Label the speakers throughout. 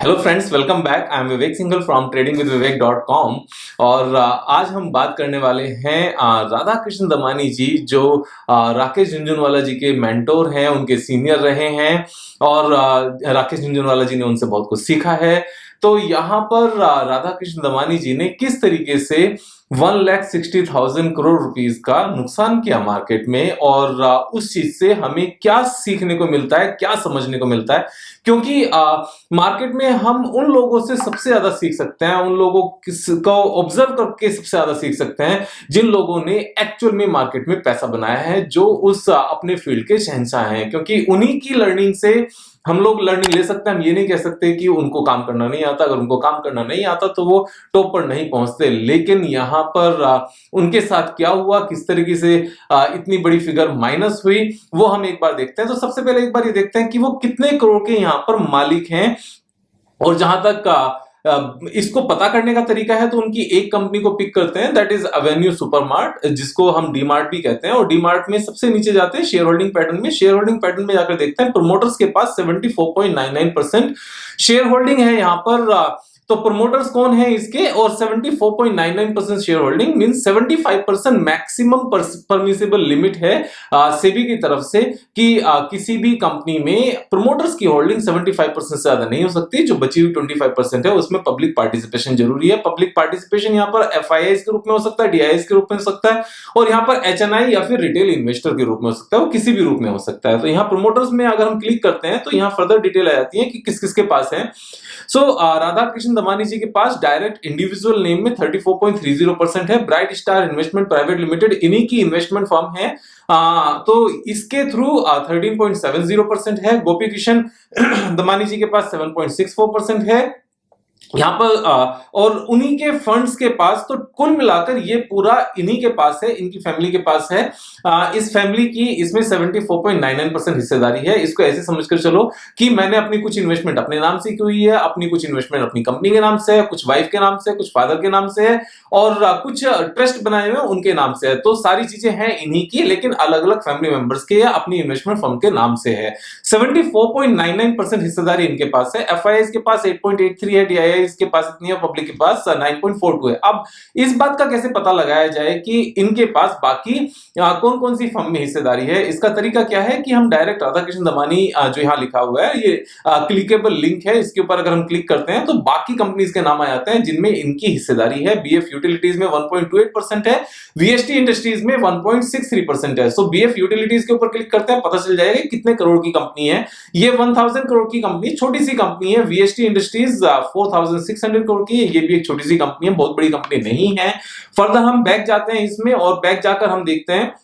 Speaker 1: Hello friends, welcome back. I am Vivek Singhal from tradingwithvivek.com। और आज हम बात करने वाले हैं राधा कृष्ण दमानी जी, जो राकेश झुनझुनवाला जी के मेंटोर हैं, उनके सीनियर रहे हैं और राकेश झुनझुनवाला जी ने उनसे बहुत कुछ सीखा है। तो यहाँ पर राधा कृष्ण दमानी जी ने किस तरीके से 1,60,000 करोड़ रुपीस का नुकसान किया मार्केट में, और उस चीज से हमें क्या सीखने को मिलता है, क्या समझने को मिलता है। क्योंकि मार्केट में हम उन लोगों से सबसे ज्यादा सीख सकते हैं, उन लोगों को ऑब्जर्व करके सबसे ज्यादा सीख सकते हैं जिन लोगों ने एक्चुअल में मार्केट में पैसा बनाया है, जो उस अपने फील्ड के शहंशाह हैं। क्योंकि उन्हीं की लर्निंग से हम लोग लर्निंग ले सकते हैं। हम ये नहीं कह सकते कि उनको काम करना नहीं आता। अगर उनको काम करना नहीं आता तो वो टॉप पर नहीं पहुंचते। लेकिन यहाँ पर उनके साथ क्या हुआ, किस तरीके से इतनी बड़ी फिगर माइनस हुई, वो हम एक बार देखते हैं। तो सबसे पहले एक बार ये देखते हैं कि वो कितने करोड़ के यहाँ पर मालिक हैं। और जहां तक इसको पता करने का तरीका है, तो उनकी एक कंपनी को पिक करते हैं, दैट इज एवेन्यू सुपरमार्ट, जिसको हम डीमार्ट भी कहते हैं। और डीमार्ट में सबसे नीचे जाते हैं शेयर होल्डिंग पैटर्न में। शेयर होल्डिंग पैटर्न में जाकर देखते हैं प्रमोटर्स के पास 74.99% शेयर होल्डिंग है यहाँ पर। तो प्रमोटर्स कौन है इसके, और 74.99% share holding mean 75% maximum permissible limit है सेबी की तरफ से कि किसी भी कंपनी में प्रमोटर्स की होल्डिंग 75% से ज्यादा नहीं हो सकती। जो बची हुई 25% है उसमें पब्लिक पार्टिसिपेशन जरूरी है। पब्लिक पार्टिसिपेशन यहाँ पर एफआईआई के रूप में हो सकता है, डीआईएस के रूप में हो सकता है, और यहाँ पर एचएनआई या फिर रिटेल इन्वेस्टर के रूप में हो सकता है, वो किसी भी रूप में हो सकता है। तो यहाँ प्रमोटर्स में अगर हम क्लिक करते हैं तो यहाँ फर्दर डिटेल आ जाती है कि किस किस के पास है। सो राधा कृष्ण दमानी जी के पास डायरेक्ट इंडिविजुअल नेम में 34.30% है। Bright star investment private limited इन्हीं की इन्वेस्टमेंट फर्म है। तो इसके थ्रू 13.70% है। गोपी किशन दमानी जी के पास 7.64% है यहाँ पर। और उन्हीं के फंड्स के पास, तो कुल मिलाकर ये पूरा इन्हीं के पास है, इनकी फैमिली के पास है। इस फैमिली की इसमें 74.99% हिस्सेदारी है। इसको ऐसे समझकर चलो कि मैंने अपनी कुछ इन्वेस्टमेंट अपने नाम से की हुई है, अपनी कुछ इन्वेस्टमेंट अपनी कंपनी के नाम से है, कुछ वाइफ के नाम से, कुछ फादर के नाम से है, और कुछ ट्रस्ट बनाए हुए उनके नाम से है। तो सारी चीजें हैं इन्हीं की, लेकिन अलग अलग फैमिली मेंबर्स के या अपनी इन्वेस्टमेंट फर्म के नाम से है। 74.99% हिस्सेदारी इनके पास है। एफआईआई के पास 8.83 है, डीआईआई इसके पास इतनी है, पब्लिक के पास 9.42 है। अब इस बात का कैसे पता लगाया जाए कि इनके पास बाकी कौन कौन सी फर्म में हिस्सेदारी है। इसका तरीका क्या है कि हम डायरेक्ट राधा कृष्ण दमानी जो यहाँ लिखा हुआ है, ये क्लिकेबल लिंक है, इसके ऊपर अगर हम क्लिक करते हैं तो बाकी कंपनीज के नाम आ जाते हैं जिनमें इनकी हिस्सेदारी है। बीएफ यूटिलिटीज में 1.28% है, वीएसटी इंडस्ट्रीज में 1.63% है। सो बीएफ यूटिलिटीज के ऊपर क्लिक करते हैं, पता चल जाएगा कितने करोड़ की कंपनी है। ये 1000 करोड़ की कंपनी, छोटी सी कंपनी है। वीएसटी इंडस्ट्रीज 4600 करोड़ की है, ये भी एक छोटी सी कंपनी है, बहुत बड़ी कंपनी नहीं है। फर्दर हम बैक जाते हैं इसमें, और बैक जाकर हम देखते हैं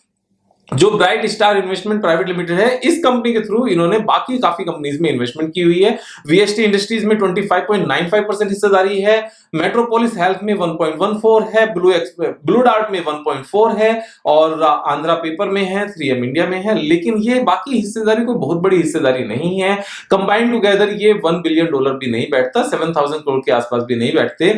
Speaker 1: जो bright star investment private limited है, इस कंपनी के थ्रू इन्होंने बाकी काफी कंपनीज में इन्वेस्टमेंट की हुई है। वीएसटी इंडस्ट्रीज में 25.95% हिस्सेदारी है। मेट्रोपोलिस हेल्थ में 1.14 है, ब्लू डार्ट में 1.4 है, और आंध्रा पेपर में है, 3M इंडिया में है। लेकिन ये बाकी हिस्सेदारी कोई बहुत बड़ी हिस्सेदारी नहीं है। कंबाइंड टुगेदर ये $1 बिलियन भी नहीं बैठता, 7000 करोड़ के आसपास भी नहीं बैठते।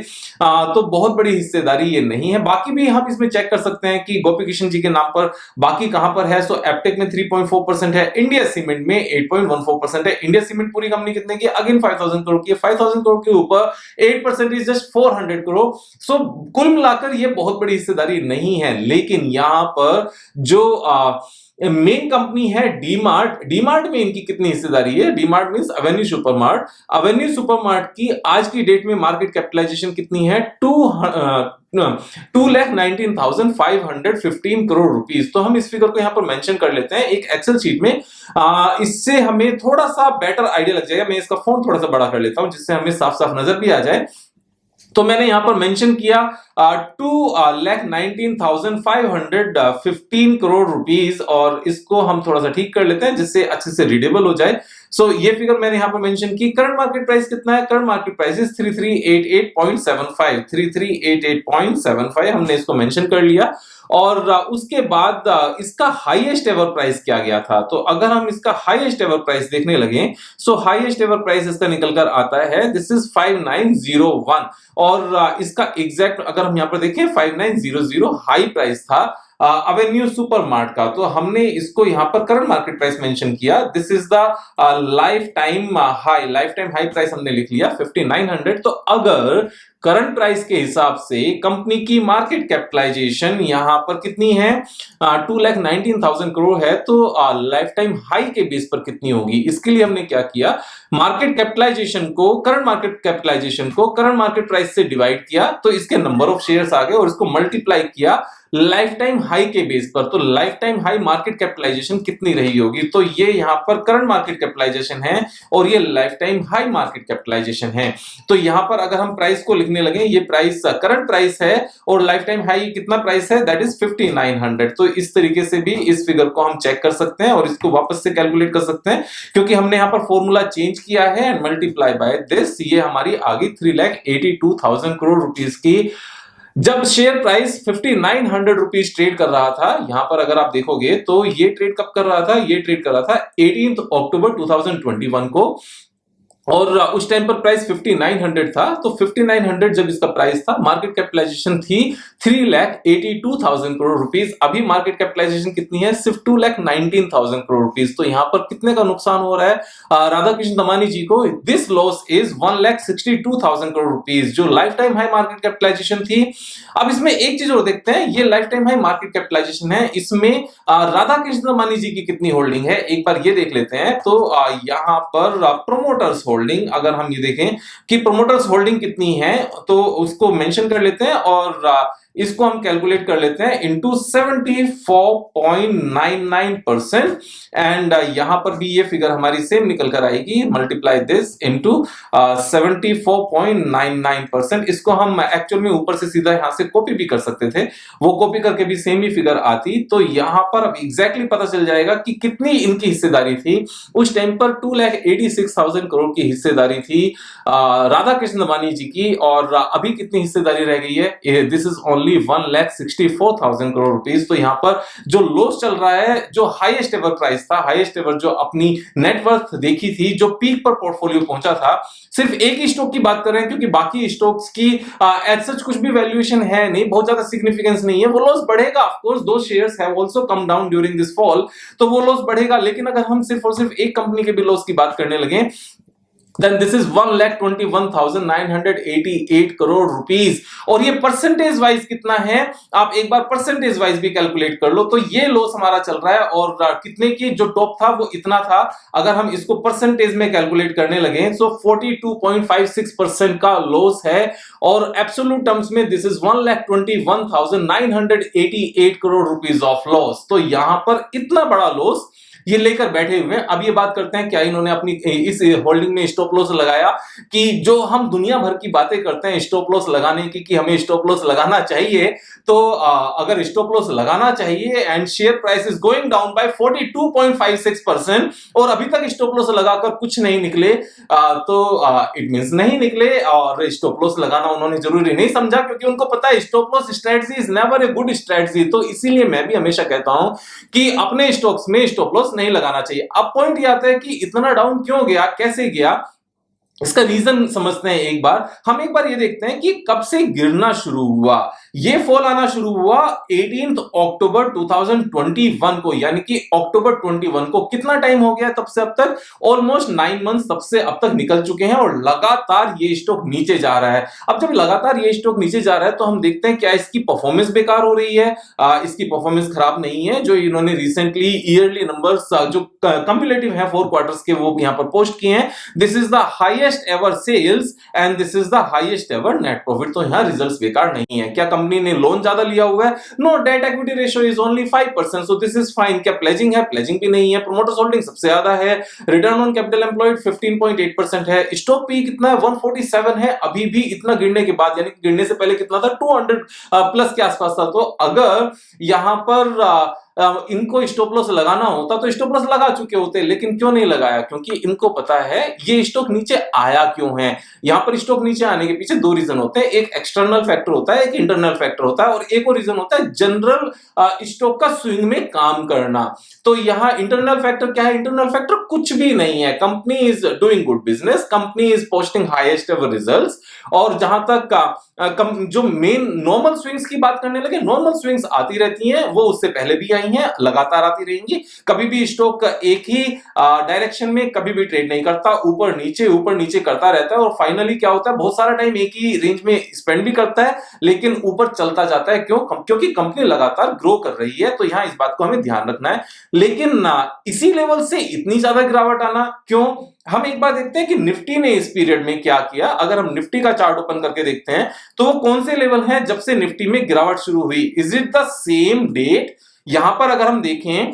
Speaker 1: तो बहुत बड़ी हिस्सेदारी ये नहीं है। बाकी भी हम इसमें चेक कर सकते हैं कि गोपी किशन जी के नाम पर बाकी कहां पर है। सो एप्टेक में 3.4% है, इंडिया सीमेंट में 8.14% है। इंडिया सीमेंट पूरी कंपनी कितने की, अगेन 5000 करोड़ की है। 5000 करोड़ के ऊपर 8% इज जस्ट 400 करोड़। सो कुल मिलाकर ये बहुत बड़ी हिस्सेदारी नहीं है। लेकिन यहां पर जो मेन कंपनी है डीमार्ट, डीमार्ट में इनकी कितनी हिस्सेदारी है। DMart means Avenue supermart. Avenue supermart की आज की डेट में मार्केट कैपिटलाइजेशन कितनी है, 2,19,515 करोड़ रुपीस। तो हम इस फिगर को यहां पर मेंशन कर लेते हैं एक एक्सेल शीट में। इससे हमें थोड़ा सा बेटर आइडिया लग जाएगा। मैं इसका फॉन्ट थोड़ा सा बड़ा कर लेता हूं जिससे हमें साफ साफ नजर भी आ जाए। तो मैंने यहां पर मेंशन किया 2,19,515 करोड़ रुपीस, और इसको हम थोड़ा सा ठीक कर लेते हैं जिससे अच्छे से रीडेबल हो जाए। सो ये फिगर मैंने यहां पर मेंशन की। करंट मार्केट प्राइस कितना है, करंट मार्केट प्राइस इज 3388.75, 3388.75 हमने इसको मेंशन कर लिया। और उसके बाद इसका हाईएस्ट एवर प्राइस क्या गया था। तो अगर हम इसका हाईएस्ट एवर प्राइस देखने लगे, सो हाईएस्ट एवर प्राइस इसका निकल कर आता है, दिस इज 5901। और इसका एग्जैक्ट अगर हम यहां पर देखें 5900 हाई प्राइस था अवेन्यू सुपरमार्ट का, तो हमने इसको यहाँ पर करंट मार्केट प्राइस मेंशन किया। This is the life time high price हमने लिख लिया 5900। तो अगर करंट प्राइस के हिसाब से कंपनी की मार्केट कैपिटलाइजेशन यहां पर कितनी है, 2,19,000 करोड़ है, तो लाइफ टाइम हाई के बेस पर कितनी होगी, इसके लिए हमने क्या किया, मार्केट कैपिटलाइजेशन को करंट मार्केट प्राइस से डिवाइड किया, तो इसके नंबर ऑफ शेयर्स आ गए और इसको मल्टीप्लाई किया लाइफ टाइम हाई के बेस पर। तो life time high market capitalisation कितनी रही होगी, तो ये यहां पर करंट मार्केट कैपिटलाइजेशन है और ये life time high market capitalisation है। तो यहां पर अगर हम प्राइस को लिखने लगे, ये प्राइस करंट प्राइस है और लाइफ टाइम हाई कितना प्राइस है, दैट इज 5900। तो इस तरीके से भी इस फिगर को हम चेक कर सकते हैं और इसको वापस से कैलकुलेट कर सकते हैं, क्योंकि हमने यहां पर फॉर्मूला चेंज किया है एंड मल्टीप्लाई बाय दिस, ये हमारी आ गई 3,82,000 करोड़ रुपीस की। जब शेयर प्राइस 5900 रुपीज ट्रेड कर रहा था, यहां पर अगर आप देखोगे तो ये ट्रेड कब कर रहा था, ये ट्रेड कर रहा था 18 अक्टूबर 2021 को, और उस टाइम पर प्राइस 5900 था। तो 5900 जब इसका प्राइस था, मार्केट कैपिटलाइजेशन थी 3,82,000 करोड़ रुपीस। अभी मार्केट कैपिटलाइजेशन कितनी है, सिर्फ 2,19,000 करोड़ रुपीस। तो यहां पर कितने का नुकसान हो रहा है राधा कृष्ण दमानी जी को, this loss is 1,62,000 crore rupees, जो life time high market capitalization थी। अब इसमें एक चीज और देखते हैं, ये life time high market capitalisation है, इसमें राधा कृष्ण दमानी जी की कितनी होल्डिंग है, एक बार ये देख लेते हैं। तो यहां पर प्रोमोटर्स होल्डिंग, अगर हम ये देखें कि प्रोमोटर्स होल्डिंग कितनी है, तो उसको मेंशन कर लेते हैं और इसको हम कैलकुलेट कर लेते हैं इनटू 74.99%, एंड यहां पर भी ये फिगर हमारी सेम निकल कर आएगी, मल्टीप्लाई दिस इनटू 74.99%। इसको हम एक्चुअल में ऊपर से सीधा यहां से कॉपी भी कर सकते थे, वो कॉपी करके भी सेम ही फिगर आती। तो यहां पर अब एग्जैक्टली पता चल जाएगा कि कितनी इनकी हिस्सेदारी थी। उस टाइम पर 2,86,000 करोड़ की हिस्सेदारी थी राधा कृष्ण दमानी जी की, और अभी कितनी हिस्सेदारी रह गई है, this is only 1,64,000 crore rupees. तो यहां पर जो लॉस चल रहा है, जो हाईएस्ट एवर प्राइस था, हाईएस्ट एवर जो अपनी नेटवर्थ देखी थी, जो पीक पर पोर्टफोलियो पहुंचा था, सिर्फ एक ही स्टॉक की बात कर रहे हैं, क्योंकि बाकी स्टॉक्स की एज सच कुछ भी वैल्यूएशन है नहीं, बहुत ज्यादा सिग्निफिकेंस नहीं है। वो लॉस बढ़ेगा, ऑफ कोर्स दो shares have also come down during this fall, तो वो लॉस बढ़ेगा। लेकिन अगर हम सिर्फ और सिर्फ एक कंपनी के भी लॉस की बात करने लगे, then this is 1,21,988 crore rupees, और ये परसेंटेज वाइज कितना है, आप एक बार परसेंटेज वाइज भी कैलकुलेट कर लो। तो ये लॉस हमारा चल रहा है, और कितने की जो टॉप था वो इतना था, अगर हम इसको परसेंटेज में कैलकुलेट करने लगे तो 42.56% का लॉस है, और एब्सोल्यूट टर्म्स में this is 1,21,988 crore rupees of loss. तो यहां पर इतना बड़ा लॉस ये लेकर बैठे हुए हैं। अब ये बात करते हैं, क्या इन्होंने अपनी इस होल्डिंग में स्टॉप लॉस लगाया, कि जो हम दुनिया भर की बातें करते हैं स्टॉप लॉस लगाने की, कि हमें स्टॉप लॉस लगाना चाहिए, तो अगर स्टॉप लॉस लगाना चाहिए and share price is going down by 42.56% और अभी तक स्टॉप लॉस लगाकर कुछ नहीं निकले, तो इट मींस नहीं निकले, और स्टॉप लॉस लगाना उन्होंने जरूरी नहीं समझा, क्योंकि उनको पता है stop loss strategy is never a good strategy. तो इसीलिए मैं भी हमेशा कहता हूं कि अपने स्टॉक्स में स्टॉप लॉस नहीं लगाना चाहिए। अब पॉइंट ये आता है कि इतना डाउन क्यों गया, कैसे गया, इसका रीजन समझते हैं। एक बार ये देखते हैं कि कब से गिरना शुरू हुआ। ये फॉल आना शुरू हुआ 18 अक्टूबर 2021 को, यानी कि अक्टूबर 21 को। कितना टाइम हो गया तब से अब तक, ऑलमोस्ट 9 मंथ्स तब से अब तक निकल चुके हैं, और लगातार ये स्टॉक नीचे जा रहा है। अब जब लगातार ये स्टॉक नीचे जा रहा है, तो हम देखते हैं क्या इसकी परफॉर्मेंस बेकार हो रही है। इसकी परफॉर्मेंस खराब नहीं है। जो इन्होंने रिसेंटली ईयरली नंबर्स जो कम्युलेटिव है 4 क्वार्टर्स के, वो यहां पर पोस्ट किए हैं। This is the highest ever sales and this is the highest ever net profit. तो यहां रिजल्ट्स बेकार नहीं है। क्या कंपनी ने लोन ज्यादा लिया हुआ है? No, debt equity ratio is only 5%, so this is fine. क्या प्लेजिंग है? प्लेजिंग भी नहीं है। प्रोमोटर्स होल्डिंग सबसे ज्यादा है। रिटर्न ऑन कैपिटल एम्प्लॉयड 15.8% है। स्टॉक पी कितना है? 147 है। अभी भी इतना गिरने के बाद, यानी गिरने से पहले कितना था? 200 प्लस के आसपास था। तो अगर यहां पर इनको स्टॉप लॉस लगाना होता तो स्टॉप लॉस लगा चुके होते, लेकिन क्यों नहीं लगाया? क्योंकि इनको पता है ये स्टॉक नीचे आया क्यों है। यहां पर स्टॉक नीचे आने के पीछे दो रीजन होते हैं, एक एक्सटर्नल फैक्टर होता है, एक इंटरनल फैक्टर होता है, और एक और रीजन होता है जनरल स्टॉक का स्विंग में काम करना। तो यहां इंटरनल फैक्टर क्या है? इंटरनल फैक्टर कुछ भी नहीं है। Company is doing good business, company is posting highest ever results. और जहां तक जो मेन नॉर्मल स्विंग्स की बात करने लगे, नॉर्मल स्विंग्स आती रहती हैं, वो उससे पहले भी आई हैं, लगातार आती रहेंगी। कभी भी स्टॉक एक ही डायरेक्शन में कभी भी ट्रेड नहीं करता, ऊपर नीचे करता रहता है, और फाइनली क्या होता है, बहुत सारा टाइम एक ही रेंज में स्पेंड भी करता है, लेकिन ऊपर चलता जाता है। क्यों? क्योंकि कंपनी लगातार ग्रो कर रही है। तो यहां इस बात को हमें ध्यान रखना है। लेकिन इसी लेवल से इतनी ज्यादा गिरावट आना क्यों? हम एक बार देखते हैं कि निफ्टी ने इस पीरियड में क्या किया। अगर हम निफ्टी का चार्ट ओपन करके देखते हैं तो वो कौन से लेवल हैं जब से निफ्टी में गिरावट शुरू हुई? Is it the same date? यहां पर अगर हम देखें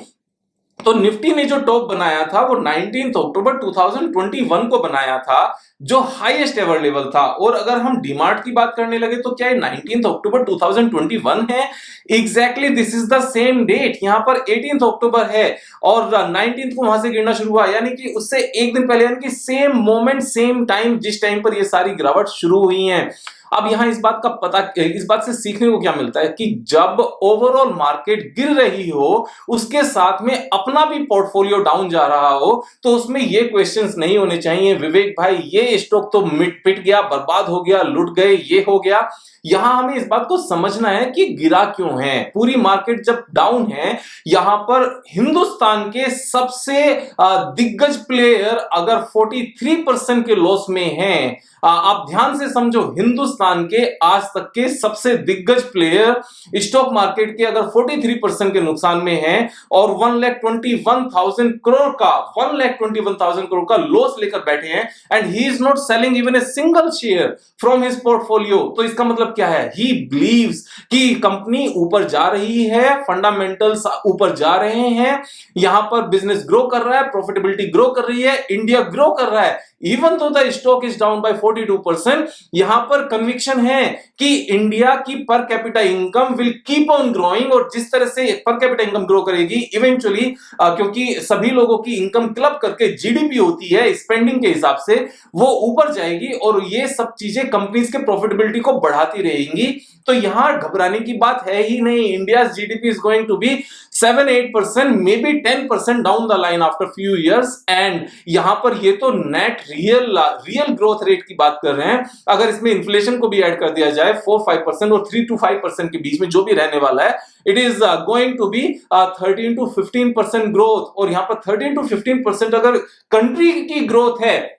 Speaker 1: तो निफ्टी ने जो टॉप बनाया था वो 19 अक्टूबर 2021 को बनाया था, जो हाईएस्ट एवर लेवल था। और अगर हम डीमार्ट की बात करने लगे तो क्या ये 19 अक्टूबर 2021 है? Exactly this is the same date. यहां पर 18 अक्टूबर है और 19 को वहां से गिरना शुरू हुआ, यानी कि उससे एक दिन पहले, यानी कि सेम मोमेंट सेम टाइम जिस टाइम पर ये सारी गिरावट शुरू हुई है। अब यहां इस बात से सीखने को क्या मिलता है कि जब ओवरऑल मार्केट गिर रही हो, उसके साथ में अपना भी पोर्टफोलियो डाउन जा रहा हो, तो उसमें ये क्वेश्चंस नहीं होने चाहिए, विवेक भाई ये स्टॉक तो पिट गया, बर्बाद हो गया, लुट गए, ये हो गया। यहां हमें इस बात को समझना है कि गिरा क्यों है। पूरी मार्केट जब डाउन है, यहां पर हिंदुस्तान के सबसे दिग्गज प्लेयर अगर 43% के लॉस में हैं, आप ध्यान से समझो, हिंदुस्तान के आज तक के सबसे दिग्गज प्लेयर स्टॉक मार्केट के अगर 43% के नुकसान में हैं और 1,21,000 करोड़ का लॉस लेकर बैठे हैं, and he is not selling even a single share from his portfolio, तो इसका मतलब क्या है? ही बिलीव्स कि कंपनी ऊपर जा रही है, फंडामेंटल्स ऊपर जा रहे हैं, यहां पर बिजनेस ग्रो कर रहा है, प्रॉफिटेबिलिटी ग्रो कर रही है, इंडिया ग्रो कर रहा है। इवन तो the stock is down by 42%, यहां पर कन्विक्शन है कि इंडिया की per capita income will keep on growing, और जिस तरह से पर कैपिटा इनकम ग्रो करेगी इवेंचुअली, क्योंकि सभी लोगों की इनकम क्लब करके जीडीपी होती है स्पेंडिंग के हिसाब से, वो ऊपर जाएगी और ये सब चीजें कंपनीज के प्रॉफिटेबिलिटी को बढ़ाती रहेंगी। तो यहां घबराने की बात है ही नहीं। India GDP is going to be 7-8%, may be 10% down the line after few years, and यहां पर ये तो नेट रियल ग्रोथ रेट की बात कर रहे हैं। अगर इसमें इन्फ्लेशन को भी ऐड कर दिया जाए 4-5% और 3-5% के बीच में जो भी रहने वाला है, it is going to be 13-15% growth. और यहां पर 13-15% अगर कंट्री की ग्रोथ है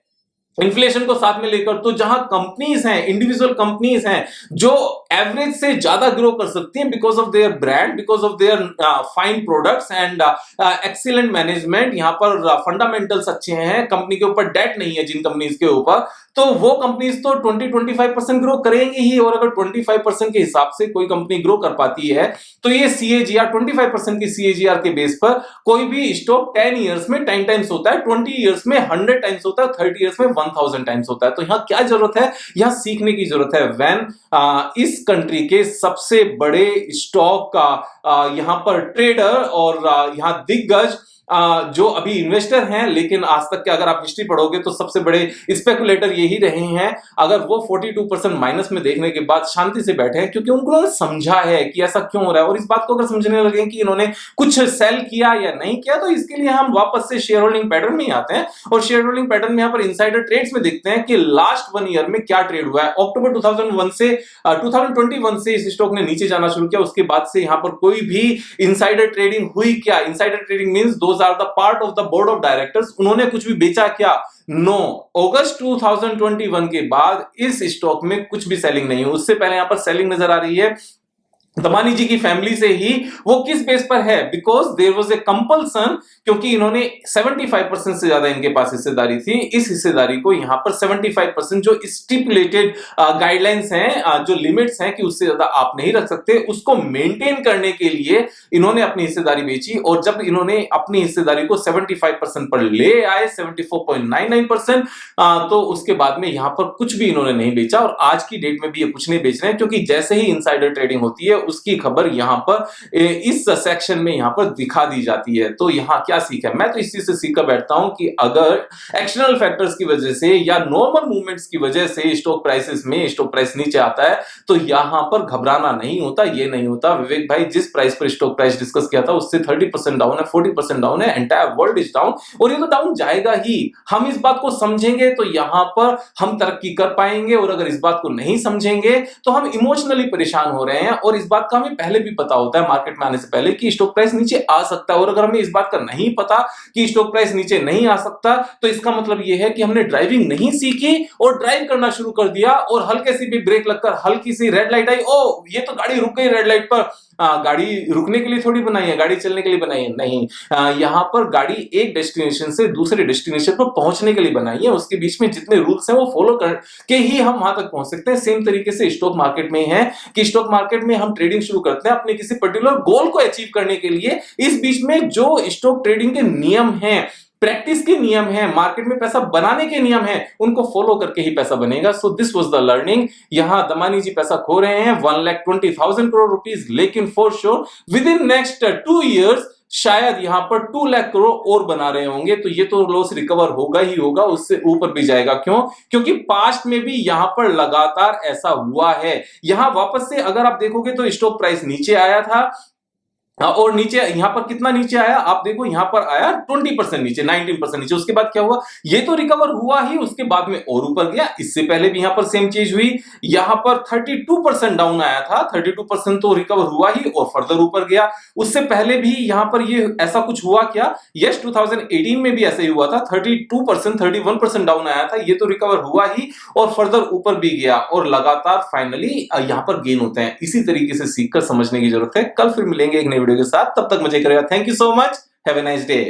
Speaker 1: इन्फ्लेशन को साथ में लेकर, तो जहां कंपनीज हैं, इंडिविजुअल कंपनीज हैं जो एवरेज से ज्यादा ग्रो कर सकती हैं because of their brand, because of their fine products and excellent management, यहां पर फंडामेंटल्स अच्छे हैं, कंपनी के ऊपर डेट नहीं है जिन कंपनीज के ऊपर, तो वो कंपनीज तो 20-25% ग्रो करेंगी ही। और अगर 25% के हिसाब से कोई कंपनी ग्रो कर पाती है, तो ये CAGR 25% की CAGR के बेस पर कोई भी स्टॉक 10 इयर्स में 10 टाइम्स होता है, 20 इयर्स में 100 टाइम्स होता है, 30 इयर्स में 1000 टाइम्स होता है। तो यहां क्या जरूरत है? यहां सीखने की जरूरत है। व्हेन इस कंट्री के सबसे बड़े स्टॉक का यहां पर ट्रेडर और यहां दिग्गज जो अभी इन्वेस्टर हैं, लेकिन आज तक के अगर आप हिस्ट्री पढ़ोगे तो सबसे बड़े स्पेकुलेटर यही रहे हैं, अगर वो 42% माइनस में देखने के बाद शांति से बैठे हैं, क्योंकि उनको समझा है कि ऐसा क्यों हो रहा है। और इस बात को अगर समझने लगे कि इन्होंने कुछ सेल किया या नहीं किया, तो इसके लिए हम वापस से शेयर होल्डिंग पैटर्न में आते हैं। और शेयर होल्डिंग पैटर्न में यहां पर इनसाइडर ट्रेड्स में देखते हैं कि लास्ट 1 ईयर में क्या ट्रेड हुआ है। अक्टूबर 2021 से इस स्टॉक ने नीचे जाना शुरू किया, उसके बाद से यहां पर कोई भी इनसाइडर ट्रेडिंग हुई क्या? Insider trading means those are the part of the board of directors, उन्होंने कुछ भी बेचा क्या? नो। अगस्त 2021 के बाद इस स्टॉक में कुछ भी सेलिंग नहीं है। उससे पहले यहां पर सेलिंग नजर आ रही है दमानी जी की फैमिली से ही। वो किस बेस पर है? Because there was a compulsion, क्योंकि इन्होंने 75% से ज्यादा इनके पास हिस्सेदारी थी। इस हिस्सेदारी को यहां पर 75% जो स्टिपुलेटेड गाइडलाइंस हैं, जो लिमिट्स हैं कि उससे ज्यादा आप नहीं रख सकते, उसको मेंटेन करने के लिए इन्होंने अपनी हिस्सेदारी बेची। और जब इन्होंने अपनी हिस्सेदारी को 75% पर ले आए, 74.99%, तो उसके बाद में यहां पर कुछ भी इन्होंने नहीं बेचा। और आज की डेट में भी ये कुछ नहीं बेच रहे हैं, क्योंकि जैसे ही इनसाइडर ट्रेडिंग होती है उसकी खबर यहाँ पर इस सेक्शन में यहाँ पर दिखा दी जाती है। तो यहाँ क्या सीख है, मैं तो इस चीज से सीख कर बैठता हूं कि अगर एक्सटर्नल फैक्टर्स की वजह से या नॉर्मल मूवमेंट्स की वजह से स्टॉक प्राइसेस में स्टॉक प्राइस नीचे आता है तो यहां पर घबराना नहीं होता, ये नहीं होता। विवेक भाई जिस प्राइस पर स्टॉक प्राइस डिस्कस किया था उससे 30% डाउन है, 40% डाउन है, एंटायर वर्ल्ड इज डाउन और ये तो डाउन जाएगा ही। हम इस बात को समझेंगे तो यहां पर हम तरक्की कर पाएंगे और अगर इस बात को नहीं समझेंगे तो हम इमोशनली परेशान हो रहे हैं। और इस बात का हमें पहले भी पता होता है मार्केट में आने से पहले कि स्टॉक प्राइस नीचे आ सकता है और अगर हमें इस बात का नहीं पता कि स्टॉक प्राइस नीचे नहीं आ सकता तो इसका मतलब यह है कि हमने ड्राइविंग नहीं सीखी और ड्राइव करना शुरू कर दिया और हल्के से भी ब्रेक लगकर हल्की सी रेड लाइट आई, ओ ये तो गाड़ी रुक गई रेड लाइट पर। गाड़ी रुकने के लिए थोड़ी बनाई है, गाड़ी चलने के लिए बनाई है नहीं। यहां पर गाड़ी एक डेस्टिनेशन से दूसरे डेस्टिनेशन पर पहुंचने के लिए बनाई है, उसके बीच में जितने रूल्स हैं वो फॉलो करके ही हम वहां तक पहुंच सकते हैं। सेम तरीके से स्टॉक मार्केट में है कि स्टॉक मार्केट में हम ट्रेडिंग शुरू करते हैं अपने किसी पर्टिकुलर गोल को अचीव करने के लिए। इस बीच में जो स्टॉक ट्रेडिंग के नियम हैं, प्रैक्टिस के नियम है, मार्केट में पैसा बनाने के नियम है, उनको फॉलो करके ही पैसा बनेगा। So this was the learning. यहां दमानी जी पैसा खो रहे हैं 1,20,000 करोड़ रुपीस, लेकिन for sure with in next 2 years शायद यहां पर 2 लाख करोड़ और बना रहे होंगे। तो ये तो लॉस रिकवर होगा ही होगा, उससे ऊपर भी जाएगा। क्यों? क्योंकि पास्ट में भी यहां पर लगातार ऐसा हुआ है। यहां वापस से अगर आप देखोगे तो स्टॉक प्राइस नीचे आया था और नीचे यहां पर कितना नीचे आया आप देखो, यहां पर आया 20% नीचे, 19% नीचे। उसके बाद क्या हुआ, ये तो रिकवर हुआ ही, उसके बाद में और ऊपर गया। इससे पहले भी यहां पर सेम चीज हुई, यहां पर 32% डाउन आया था, 32% तो रिकवर हुआ ही और फर्दर ऊपर गया। उससे पहले भी यहां पर ये ऐसा कुछ हुआ क्या, यस 2018 में भी ऐसा ही हुआ था, 32% 31% डाउन आया था, ये तो रिकवर हुआ ही और फर्दर ऊपर भी गया और लगातार फाइनली यहां पर गेन होते हैं। इसी तरीके से सीखकर समझने की जरूरत है। कल फिर मिलेंगे एक नई वीडियो के साथ, तब तक मजे करेगा। Thank you so much, have a nice day.